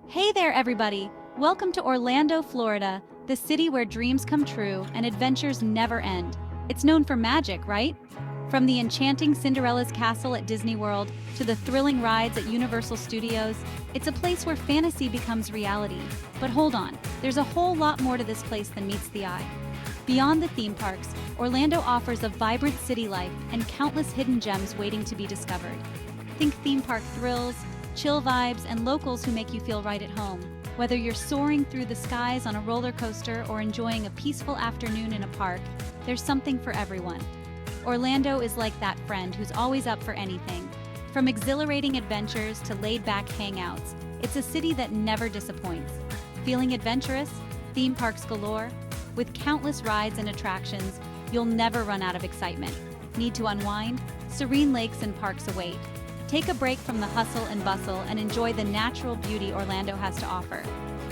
Hey there, everybody! Welcome to Orlando, Florida, the city where dreams come true and adventures never end. It's known for magic, right? From the enchanting Cinderella's castle at Disney World to the thrilling rides at Universal Studios, it's a place where fantasy becomes reality. But hold on, there's a whole lot more to this place than meets the eye. Beyond the theme parks, Orlando offers a vibrant city life and countless hidden gems waiting to be discovered. Think theme park thrills, chill vibes, and locals who make you feel right at home. Whether you're soaring through the skies on a roller coaster or enjoying a peaceful afternoon in a park, there's something for everyone. Orlando is like that friend who's always up for anything. From exhilarating adventures to laid-back hangouts, it's a city that never disappoints. Feeling adventurous? Theme parks galore? With countless rides and attractions, you'll never run out of excitement. Need to unwind? Serene lakes and parks await. Take a break from the hustle and bustle and enjoy the natural beauty Orlando has to offer.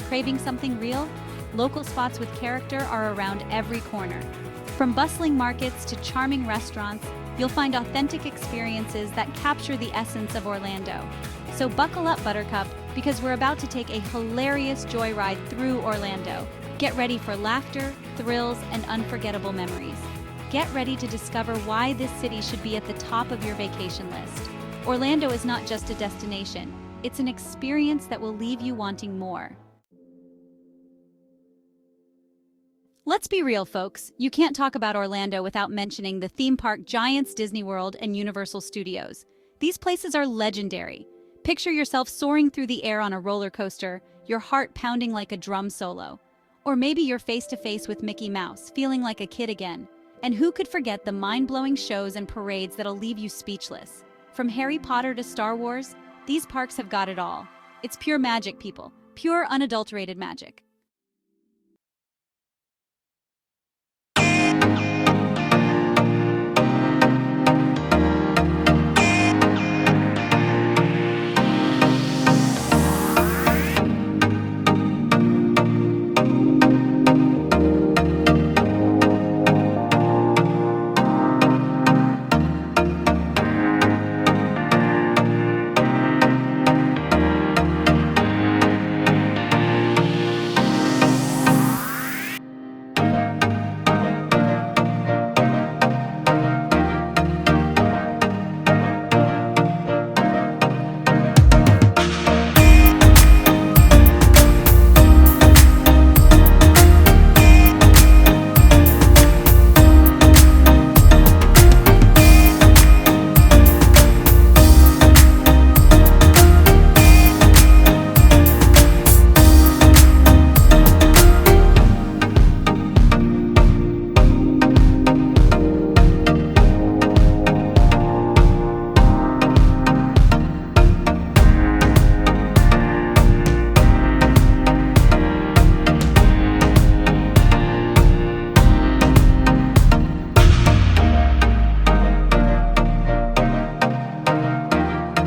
Craving something real? Local spots with character are around every corner. From bustling markets to charming restaurants, you'll find authentic experiences that capture the essence of Orlando. So buckle up, Buttercup, because we're about to take a hilarious joyride through Orlando. Get ready for laughter, thrills, and unforgettable memories. Get ready to discover why this city should be at the top of your vacation list. Orlando is not just a destination, it's an experience that will leave you wanting more. Let's be real, folks. You can't talk about Orlando without mentioning the theme park giants Disney World and Universal Studios. These places are legendary. Picture yourself soaring through the air on a roller coaster, your heart pounding like a drum solo. Or maybe you're face to face with Mickey Mouse, feeling like a kid again. And who could forget the mind-blowing shows and parades that'll leave you speechless? From Harry Potter to Star Wars, these parks have got it all. It's pure magic, people. Pure, unadulterated magic.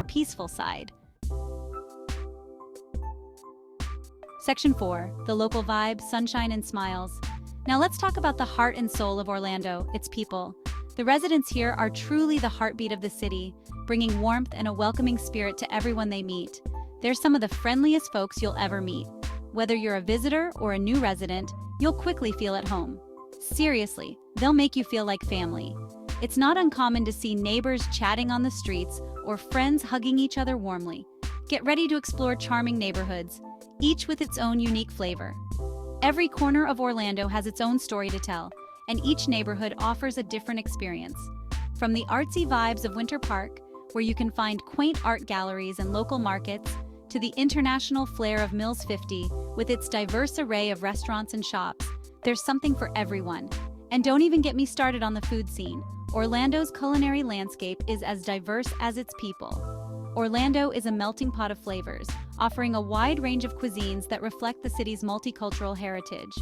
Peaceful side. Section 4, the local vibe, sunshine and smiles. Now let's talk about the heart and soul of Orlando, its people. The residents here are truly the heartbeat of the city, bringing warmth and a welcoming spirit to everyone they meet. They're some of the friendliest folks you'll ever meet. Whether you're a visitor or a new resident, you'll quickly feel at home. Seriously, they'll make you feel like family. It's not uncommon to see neighbors chatting on the streets or friends hugging each other warmly. Get ready to explore charming neighborhoods, each with its own unique flavor. Every corner of Orlando has its own story to tell, and each neighborhood offers a different experience. From the artsy vibes of Winter Park, where you can find quaint art galleries and local markets, to the international flair of Mills 50, with its diverse array of restaurants and shops, there's something for everyone. And don't even get me started on the food scene. Orlando's culinary landscape is as diverse as its people. Orlando is a melting pot of flavors, offering a wide range of cuisines that reflect the city's multicultural heritage.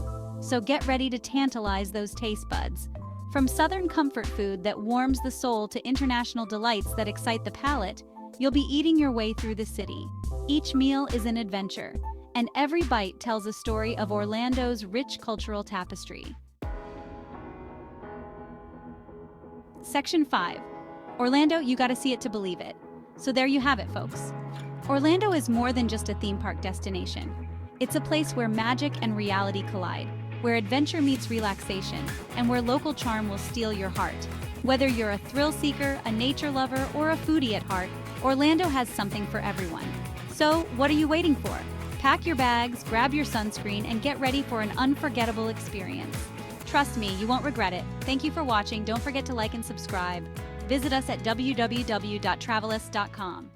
So get ready to tantalize those taste buds. From southern comfort food that warms the soul to international delights that excite the palate, you'll be eating your way through the city. Each meal is an adventure, and every bite tells a story of Orlando's rich cultural tapestry. Section 5. Orlando, you gotta see it to believe it. So there you have it, folks. Orlando is more than just a theme park destination. It's a place where magic and reality collide, where adventure meets relaxation, and where local charm will steal your heart. Whether you're a thrill seeker, a nature lover, or a foodie at heart, Orlando has something for everyone. So, what are you waiting for? Pack your bags, grab your sunscreen, and get ready for an unforgettable experience. Trust me, you won't regret it. Thank you for watching. Don't forget to like and subscribe. Visit us at www.traveluss.com.